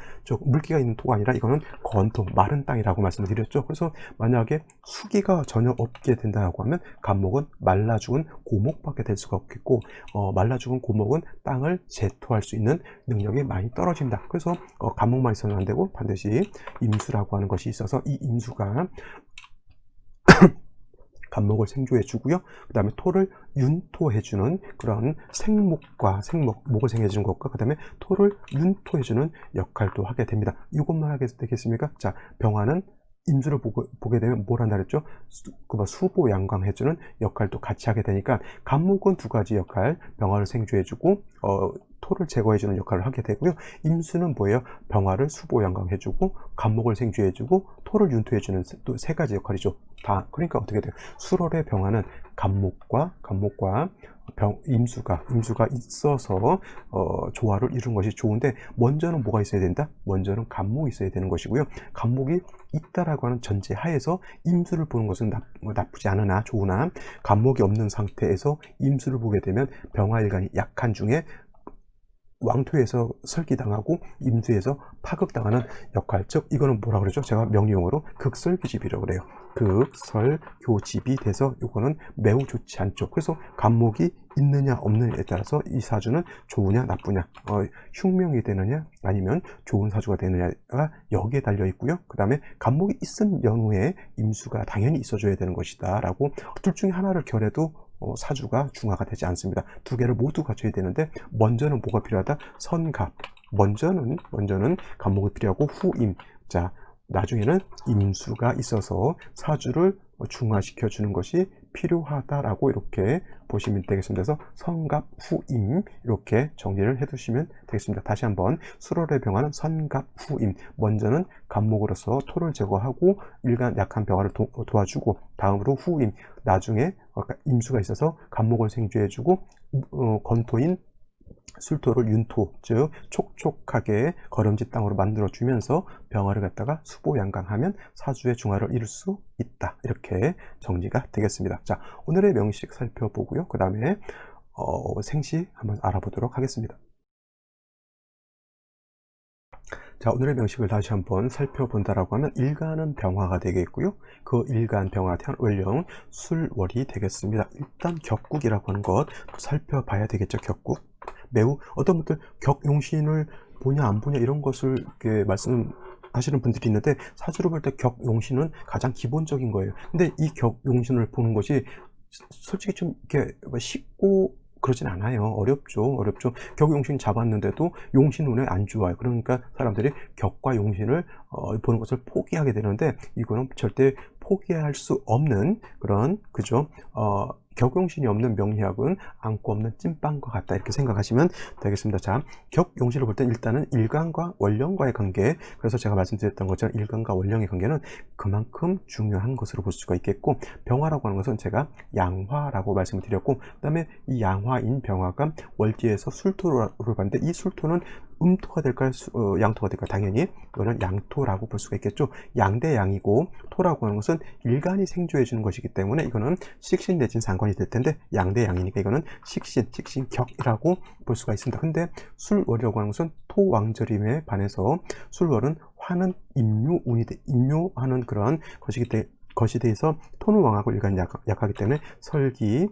물기가 있는 토가 아니라 이거는 건토, 마른 땅이라고 말씀을 드렸죠. 그래서 만약에 수기가 전혀 없게 된다고 하면 간목은 말라 죽은 고목밖에 될 수가 없겠고 말라 죽은 고목은 땅을 제토할 수 있는 능력이 많이 떨어진다. 그래서 간목만 있어서는 안 되고 반드시 임수라고 하는 것이 있어서 이 임수가 간목을 생조해 주고요. 그 다음에 토를 윤토해 주는 그런 목을 생해 주는 것과 그 다음에 토를 윤토해 주는 역할도 하게 됩니다. 이것만 하게 되겠습니까? 자, 병화는 임수를 보게 되면 뭘 한다 그랬죠? 수보 양광해 주는 역할도 같이 하게 되니까 간목은 두 가지 역할, 병화를 생조해 주고 토를 제거해 주는 역할을 하게 되고요. 임수는 뭐예요? 병화를 수보 양광해 주고 간목을 생조해 주고 토를 윤토해 주는 또 세 가지 역할이죠. 다 그러니까 어떻게 돼요? 술월의 병화는 간목과 임수가 있어서 조화를 이루는 것이 좋은데 먼저는 뭐가 있어야 된다? 먼저는 간목이 있어야 되는 것이고요. 간목이 있다라고 하는 전제 하에서 임수를 보는 것은 나쁘지 않으나 좋으나 간목이 없는 상태에서 임수를 보게 되면 병화일간이 약한 중에 왕토에서 설기당하고 임수에서 파극당하는 역할, 즉 이거는 뭐라 그러죠? 제가 명리용어로 극설교집이라고 그래요. 극설교집이 돼서 이거는 매우 좋지 않죠. 그래서 간목이 있느냐 없느냐에 따라서 이 사주는 좋으냐 나쁘냐, 흉명이 되느냐 아니면 좋은 사주가 되느냐가 여기에 달려 있고요. 그 다음에 간목이 있은 연후에 임수가 당연히 있어줘야 되는 것이다 라고 둘 중에 하나를 결해도 사주가 중화가 되지 않습니다. 두 개를 모두 갖춰야 되는데 먼저는 뭐가 필요하다? 선갑. 먼저는 간목이 필요하고 후임. 자, 나중에는 임수가 있어서 사주를 중화시켜 주는 것이 필요하다라고 이렇게 보시면 되겠습니다. 그래서 선갑 후임 이렇게 정리를 해 두시면 되겠습니다. 다시 한번 술월의 병화는 선갑 후임. 먼저는 간목으로서 토를 제거하고 일간 약한 병화를 도와주고 다음으로 후임. 나중에 임수가 있어서 간목을 생조해 주고 건토인 술토를 윤토, 즉 촉촉하게 거름지 땅으로 만들어 주면서 병화를 갖다가 수보양강하면 사주의 중화를 이룰 수 있다. 이렇게 정리가 되겠습니다. 자, 오늘의 명식 살펴보고요. 그 다음에 생시 한번 알아보도록 하겠습니다. 자, 오늘의 명식을 다시 한번 살펴본다라고 하면 일간은 병화가 되겠고요. 그 일간 병화가 태어난 월령 술월이 되겠습니다. 일단 격국이라고 하는 것 살펴봐야 되겠죠. 격국. 매우 어떤 분들 격용신을 보냐 안 보냐 이런 것을 이렇게 말씀하시는 분들이 있는데 사주를 볼 때 격용신은 가장 기본적인 거예요. 근데 이 격용신을 보는 것이 솔직히 좀 이렇게 쉽고 그러진 않아요. 어렵죠. 격용신 잡았는데도 용신 눈에 안 좋아요. 그러니까 사람들이 격과 용신을 보는 것을 포기하게 되는데, 이거는 절대 포기할 수 없는 그런, 그죠? 격용신이 없는 명리학은 안고 없는 찐빵과 같다, 이렇게 생각하시면 되겠습니다. 자, 격용신을 볼 땐 일단은 일간과 원령과의 관계, 그래서 제가 말씀드렸던 것처럼 일간과 원령의 관계는 그만큼 중요한 것으로 볼 수가 있겠고, 병화라고 하는 것은 제가 양화라고 말씀을 드렸고, 그 다음에 이 양화인 병화가 월지에서 술토로 봤는데, 이 술토는 음토가 될까요? 양토가 될까요? 당연히 이거는 양토라고 볼 수가 있겠죠. 양대 양이고, 토라고 하는 것은 일간이 생조해 주는 것이기 때문에 이거는 식신 내진 상관이 될 텐데, 양대 양이니까 이거는 식신격이라고 볼 수가 있습니다. 근데 술월이라고 하는 것은 토왕절임에 반해서 술월은 화는 임묘하는 그런 것이 돼서 토는 왕하고 일간이 약하기 때문에 설기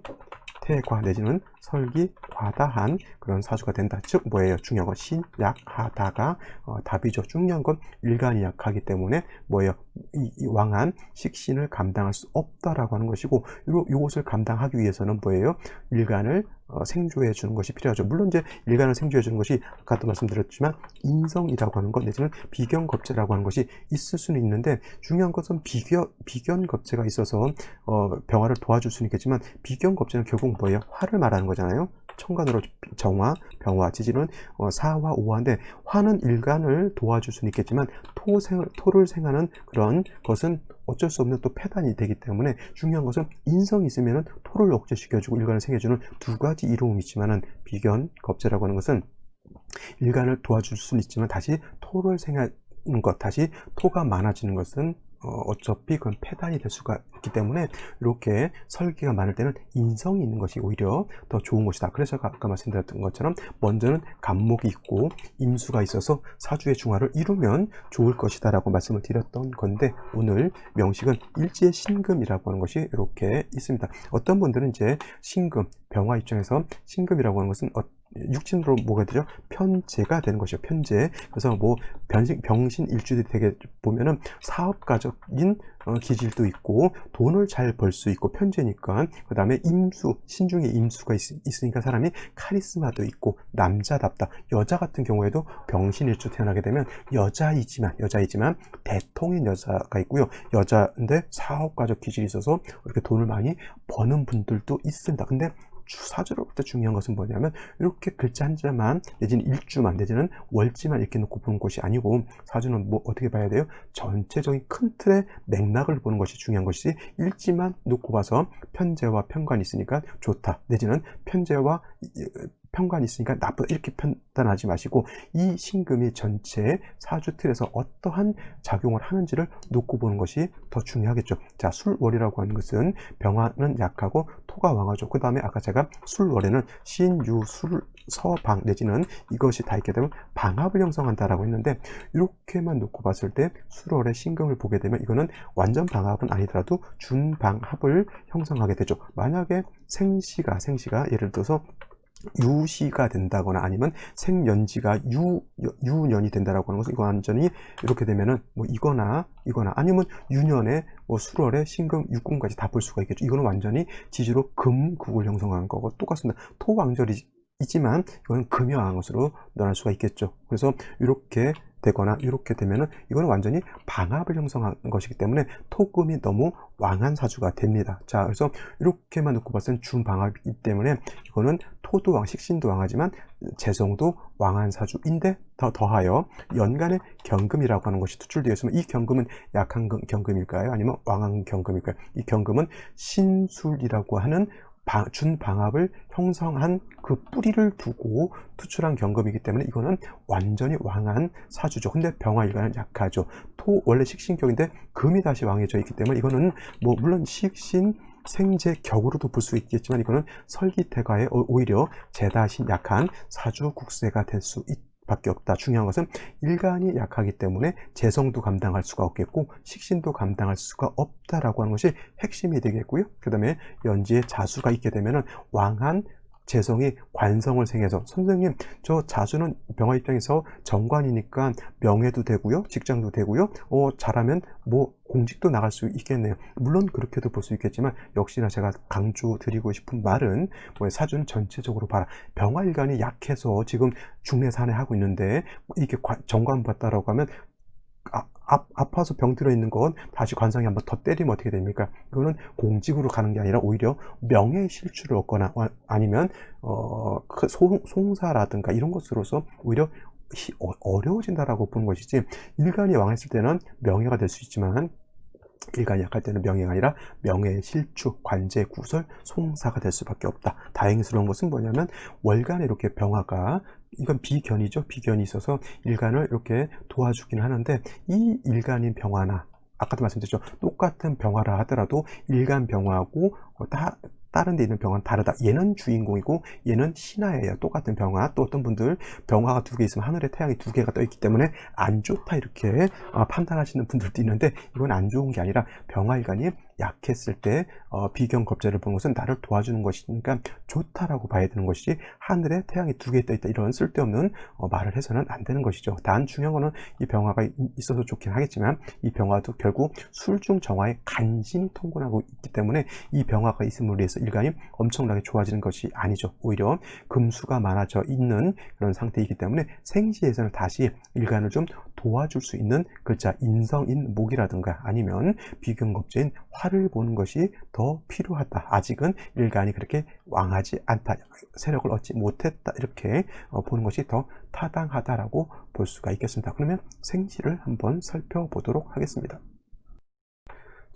태과 내지는 설기 과다한 그런 사주가 된다. 즉 뭐예요? 중요한 건 신약하다가 답이죠. 중요한 건 일간이 약하기 때문에 뭐예요? 이 왕한 식신을 감당할 수 없다라고 하는 것이고, 이것을 감당하기 위해서는 뭐예요? 일간을 생조해 주는 것이 필요하죠. 물론 이제 일간을 생조해 주는 것이 아까도 말씀드렸지만 인성이라고 하는 것 내지는 비견겁제라고 하는 것이 있을 수는 있는데, 중요한 것은 비견겁제가 있어서 병화를 도와줄 수는 있겠지만, 비견겁제는 결국 뭐예요? 화를 말하는 거잖아요. 천간으로 정화, 병화, 지지는 사화, 오화인데, 화는 일간을 도와줄 수는 있겠지만 토를 생하는 그런 것은 어쩔 수 없는 또 패단이 되기 때문에, 중요한 것은 인성이 있으면 토를 억제시켜주고 일간을 생해주는 두 가지 이로움이 있지만은, 비견, 겁제라고 하는 것은 일간을 도와줄 수는 있지만 다시 토를 생하는 것, 다시 토가 많아지는 것은 어차피 그건 패단이 될 수가 있기 때문에, 이렇게 설기가 많을 때는 인성이 있는 것이 오히려 더 좋은 것이다. 그래서 아까 말씀드렸던 것처럼 먼저는 간목이 있고 임수가 있어서 사주의 중화를 이루면 좋을 것이다 라고 말씀을 드렸던 건데, 오늘 명식은 일지의 신금이라고 하는 것이 이렇게 있습니다. 어떤 분들은 이제 신금, 병화 입장에서 신금이라고 하는 것은 육신으로 뭐가 되죠? 편재가 되는 것이죠. 편재. 그래서 뭐 병신 일주들이 되게 보면은 사업가적인 기질도 있고 돈을 잘 벌 수 있고 편재니까, 그 다음에 임수, 신중에 임수가 있으니까 사람이 카리스마도 있고 남자답다. 여자 같은 경우에도 병신일주 태어나게 되면 여자이지만 대통인 여자가 있고요. 여자인데 사업가적 기질이 있어서 이렇게 돈을 많이 버는 분들도 있습니다. 근데 사주로부터 중요한 것은 뭐냐면, 이렇게 글자 한자만 내지는 일주만 내지는 월지만 이렇게 놓고 보는 것이 아니고, 사주는 뭐 어떻게 봐야 돼요? 전체적인 큰 틀의 맥락을 보는 것이 중요한 것이지, 일지만 놓고 봐서 편재와 편관이 있으니까 좋다 내지는 편재와 편관이 있으니까 나쁘다 이렇게 판단하지 마시고, 이 신금이 전체 사주 틀에서 어떠한 작용을 하는지를 놓고 보는 것이 더 중요하겠죠. 자, 술월이라고 하는 것은 병화는 약하고 토가 왕하죠. 그 다음에 아까 제가 술월에는 신유, 술, 서, 방 내지는 이것이 다 있게 되면 방합을 형성한다라고 했는데, 이렇게만 놓고 봤을 때 술월의 신금을 보게 되면 이거는 완전 방합은 아니더라도 준방합을 형성하게 되죠. 만약에 생시가 예를 들어서 유시가 된다거나 아니면 생연지가 유년이 된다라고 하는 것은, 이거 완전히 이렇게 되면은 뭐 이거나 아니면 유년에 뭐 술월에 신금 육군까지 다 볼 수가 있겠죠. 이거는 완전히 지지로 금국을 형성한 거고 똑같습니다. 토왕절이지만 이거는 금여한 것으로 논할 수가 있겠죠. 그래서 이렇게 되거나 이렇게 되면은 이거는 완전히 방합을 형성한 것이기 때문에 토금이 너무 왕한 사주가 됩니다. 자, 그래서 이렇게만 놓고 봤을 땐 준방합이기 때문에 이거는 토도 왕, 식신도 왕하지만 재성도 왕한 사주인데, 더하여 연간에 경금이라고 하는 것이 투출되어 있으면, 이 경금은 약한 경금일까요? 아니면 왕한 경금일까요? 이 경금은 신술이라고 하는 준방합을 형성한 그 뿌리를 두고 투출한 경금이기 때문에 이거는 완전히 왕한 사주죠. 근데 병화일간은 약하죠. 토 원래 식신격인데 금이 다시 왕해져 있기 때문에 이거는 뭐 물론 식신 생재 격으로도 볼 수 있겠지만, 이거는 설기태가에 오히려 재다신 약한 사주 국세가 될 수 밖에 없다. 중요한 것은 일간이 약하기 때문에 재성도 감당할 수가 없겠고 식신도 감당할 수가 없다라고 하는 것이 핵심이 되겠고요. 그 다음에 연지에 자수가 있게 되면은 왕한 재성이 관성을 생해서 선생님 저 자수는 병화 입장에서 정관이니까 명예도 되고요, 직장도 되고요, 잘하면 뭐 공직도 나갈 수 있겠네요. 물론 그렇게도 볼 수 있겠지만 역시나 제가 강조드리고 싶은 말은 사주는 전체적으로 봐라. 병화일간이 약해서 지금 중내산에 하고 있는데 이게 정관 봤다라고 하면 아파서 병 들어 있는 건 다시 관상에 한번 더 때리면 어떻게 됩니까? 이거는 공직으로 가는 게 아니라 오히려 명예 실추를 얻거나 아니면 송사라든가 이런 것으로서 오히려 어려워진다라고 보는 것이지, 일간이 왕했을 때는 명예가 될 수 있지만 일간이 약할 때는 명예가 아니라 명예의 실추, 관제, 구설, 송사가 될 수밖에 없다. 다행스러운 것은 뭐냐면 월간에 이렇게 병화가, 이건 비견이죠. 비견이 있어서 일간을 이렇게 도와주긴 하는데, 이 일간인 병화나 아까도 말씀드렸죠. 똑같은 병화라 하더라도 일간 병화하고 다른 데 있는 병화는 다르다. 얘는 주인공이고 얘는 신하예요. 똑같은 병화. 또 어떤 분들 병화가 2개 있으면 하늘에 태양이 2개가 떠 있기 때문에 안 좋다 이렇게 판단하시는 분들도 있는데, 이건 안 좋은 게 아니라 병화일간이 약했을 때 비견 겁재를 보는 것은 나를 도와주는 것이니까 좋다라고 봐야 되는 것이지, 하늘에 태양이 2개 떠 있다 이런 쓸데없는 말을 해서는 안 되는 것이죠. 단 중요한 거는 이 병화가 있어서 좋긴 하겠지만 이 병화도 결국 술중 정화에 간신히 통근하고 있기 때문에 이 병화가 있음으로 해서 일간이 엄청나게 좋아지는 것이 아니죠. 오히려 금수가 많아져 있는 그런 상태이기 때문에 생시에서는 다시 일간을 좀 도와줄 수 있는 글자 인성인 목이라든가 아니면 비견겁제인 화를 보는 것이 더 필요하다. 아직은 일간이 그렇게 왕하지 않다, 세력을 얻지 못했다, 이렇게 보는 것이 더 타당하다라고 볼 수가 있겠습니다. 그러면 생시를 한번 살펴보도록 하겠습니다.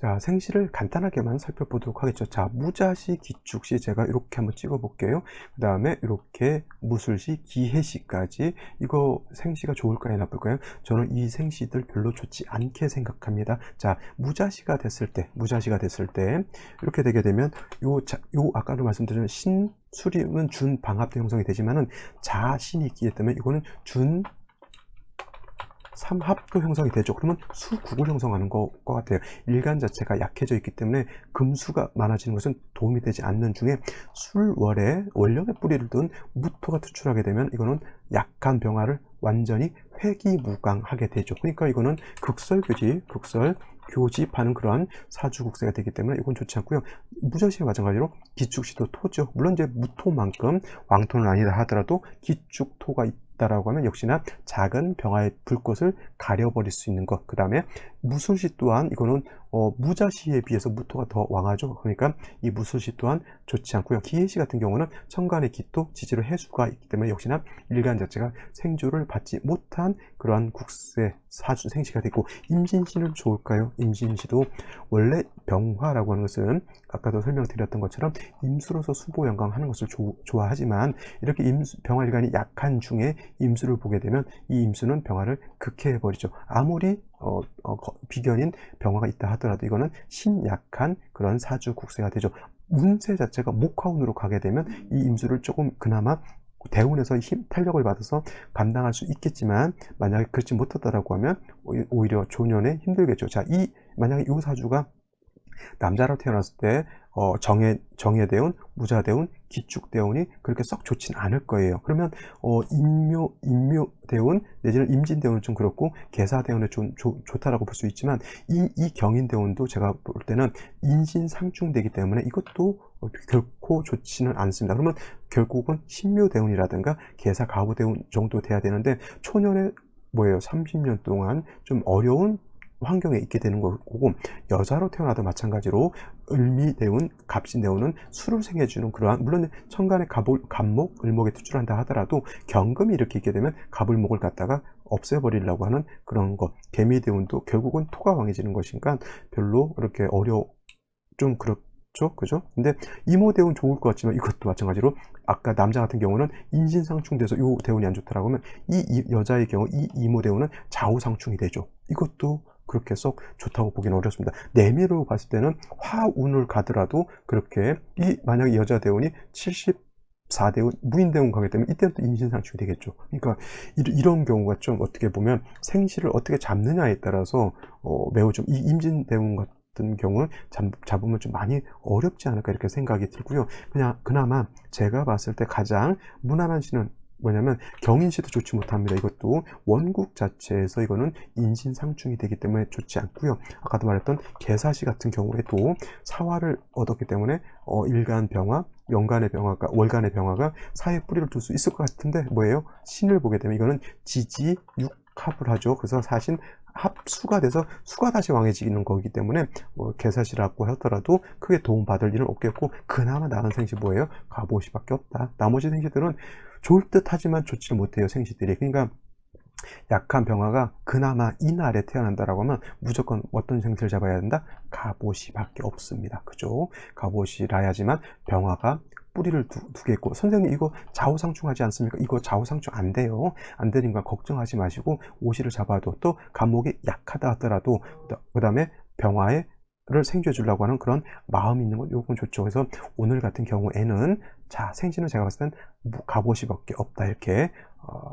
자, 생시를 간단하게만 살펴보도록 하겠죠. 자, 무자시, 기축시 제가 이렇게 한번 찍어 볼게요. 그 다음에 이렇게 무술시, 기해시까지, 이거 생시가 좋을까요, 나쁠까요? 저는 이 생시들 별로 좋지 않게 생각합니다. 자, 무자시가 됐을 때 이렇게 되게 되면 요 아까도 말씀드린 신수림은 준 방합도 형성이 되지만은 자신이 있기 때문에 이거는 준 삼합도 형성이 되죠. 그러면 수국을 형성하는 것 같아요. 일간 자체가 약해져 있기 때문에 금수가 많아지는 것은 도움이 되지 않는 중에, 술월에 원령의 뿌리를 둔 무토가 투출하게 되면 이거는 약한 병화를 완전히 회기무강하게 되죠. 그러니까 이거는 교집하는 그러한 사주국세가 되기 때문에 이건 좋지 않고요. 무자시와 마찬가지로 기축시도 토죠. 물론 이제 무토만큼 왕토는 아니다 하더라도 기축토가 있다라고 하면 역시나 작은 병화의 불꽃을 가려버릴 수 있는 것. 그 다음에 무술시 또한 이거는 무자시에 비해서 무토가 더 왕하죠. 그러니까 이 무술시 또한 좋지 않고요. 기해시 같은 경우는 천간의 기토, 지지로 해수가 있기 때문에 역시나 일간 자체가 생주를 받지 못한 그러한 국세 사주 생시가 되고, 임진시는 좋을까요? 임진시도 원래 병화라고 하는 것은 아까도 설명드렸던 것처럼 임수로서 수보 영광하는 것을 좋아하지만, 이렇게 병화일간이 약한 중에 임수를 보게 되면 이 임수는 병화를 극해해버리죠. 아무리 비견인 병화가 있다 하더라도 이거는 신약한 그런 사주 국세가 되죠. 운세 자체가 목화운으로 가게 되면 이 임수를 조금 그나마 대운에서 탄력을 받아서 감당할 수 있겠지만, 만약에 그렇지 못하다라고 하면 오히려 조년에 힘들겠죠. 자, 만약에 이 사주가 남자로 태어났을 때 정예대운, 무자대운, 기축대운이 그렇게 썩 좋진 않을 거예요. 그러면 인묘대운 내지는 임진대운은 좀 그렇고 계사대운은 좀 좋다라고 볼 수 있지만, 이 경인대운도 제가 볼 때는 인신상충되기 때문에 이것도 결코 좋지는 않습니다. 그러면 결국은 신묘대운이라든가 계사가부대운 정도 돼야 되는데, 초년에 30년 동안 좀 어려운 환경에 있게 되는 거고, 여자로 태어나도 마찬가지로 을미대운, 갑신대운은 수를 생해주는 그러한, 물론 천간에 갑목, 을목에 투출한다 하더라도 경금이 이렇게 있게 되면 갑을목을 갖다가 없애버리려고 하는 그런 것. 개미대운도 결국은 토가 왕해지는 것이니까 별로 그렇게 좀 그렇죠, 그죠? 근데 이모대운 좋을 것 같지만 이것도 마찬가지로 아까 남자 같은 경우는 인신상충돼서 요 대운이 안 좋다라고 하면, 이 여자의 경우 이 이모대운은 좌우상충이 되죠. 이것도 그렇게 썩 좋다고 보기는 어렵습니다. 내미로 봤을 때는 화운을 가더라도 그렇게, 만약에 여자 대운이 74대운 무인대운 가게 되면 이때는 또 인신상충이 되겠죠. 그러니까 이런 경우가 좀 어떻게 보면 생시를 어떻게 잡느냐에 따라서 매우 좀 이 임진대운 같은 경우 잡으면 좀 많이 어렵지 않을까 이렇게 생각이 들고요. 그냥 그나마 제가 봤을 때 가장 무난한 시는 뭐냐면 경인시도 좋지 못합니다. 이것도 원국 자체에서 이거는 인신상충이 되기 때문에 좋지 않고요. 아까도 말했던 개사시 같은 경우에도 사화를 얻었기 때문에 일간 병화, 연간의 병화가, 월간의 병화가 사회에 뿌리를 둘 수 있을 것 같은데 뭐예요? 신을 보게 되면 이거는 지지 육합을 하죠. 그래서 사신 합수가 돼서 수가 다시 왕해지는 거기 때문에 뭐 개사시라고 하더라도 크게 도움받을 일은 없겠고, 그나마 나은 생시 뭐예요? 갑오시밖에 없다. 나머지 생시들은 좋을 듯 하지만 좋지 못해요, 생시들이. 그러니까 약한 병화가 그나마 이날에 태어난다라고 하면 무조건 어떤 생시를 잡아야 된다? 갑오시밖에 없습니다. 그죠? 갑오시라야지만 병화가 뿌리를 두개 있고, 선생님 이거 좌우상충하지 않습니까? 이거 좌우상충 안 돼요. 안 되니까 걱정하지 마시고, 오시를 잡아도 또 간목이 약하다 하더라도 그 다음에 병화에 를 생쥐어 주려고 하는 그런 마음이 있는 건 요건 좋죠. 그래서 오늘 같은 경우에는 자, 생시는 제가 봤을 땐 갑오시밖에 없다, 이렇게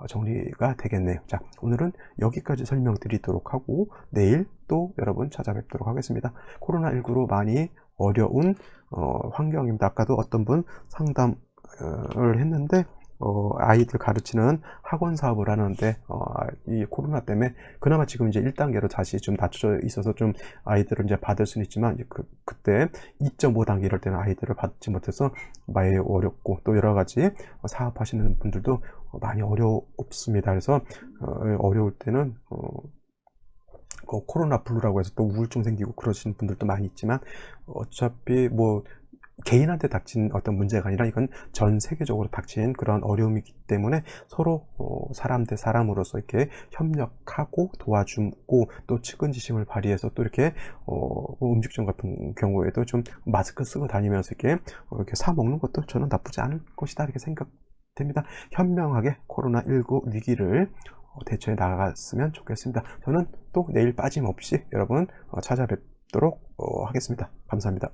정리가 되겠네요. 자, 오늘은 여기까지 설명드리도록 하고 내일 또 여러분 찾아뵙도록 하겠습니다. 코로나19로 많이 어려운 환경입니다. 아까도 어떤 분 상담을 했는데 아이들 가르치는 학원 사업을 하는데 이 코로나 때문에 그나마 지금 이제 1단계로 다시 좀 낮춰져 있어서 좀 아이들을 이제 받을 수는 있지만, 그때 2.5단계 이럴 때는 아이들을 받지 못해서 많이 어렵고, 또 여러 가지 사업하시는 분들도 많이 어렵습니다. 그래서 어려울 때는 코로나 블루라고 해서 또 우울증 생기고 그러시는 분들도 많이 있지만, 어차피 뭐 개인한테 닥친 어떤 문제가 아니라 이건 전 세계적으로 닥친 그런 어려움이기 때문에 서로 사람 대 사람으로서 이렇게 협력하고 도와주고, 또 측은지심을 발휘해서 또 이렇게 음식점 같은 경우에도 좀 마스크 쓰고 다니면서 이렇게 사 먹는 것도 저는 나쁘지 않을 것이다, 이렇게 생각됩니다. 현명하게 코로나19 위기를 대처해 나갔으면 좋겠습니다. 저는 또 내일 빠짐없이 여러분 찾아뵙도록 하겠습니다. 감사합니다.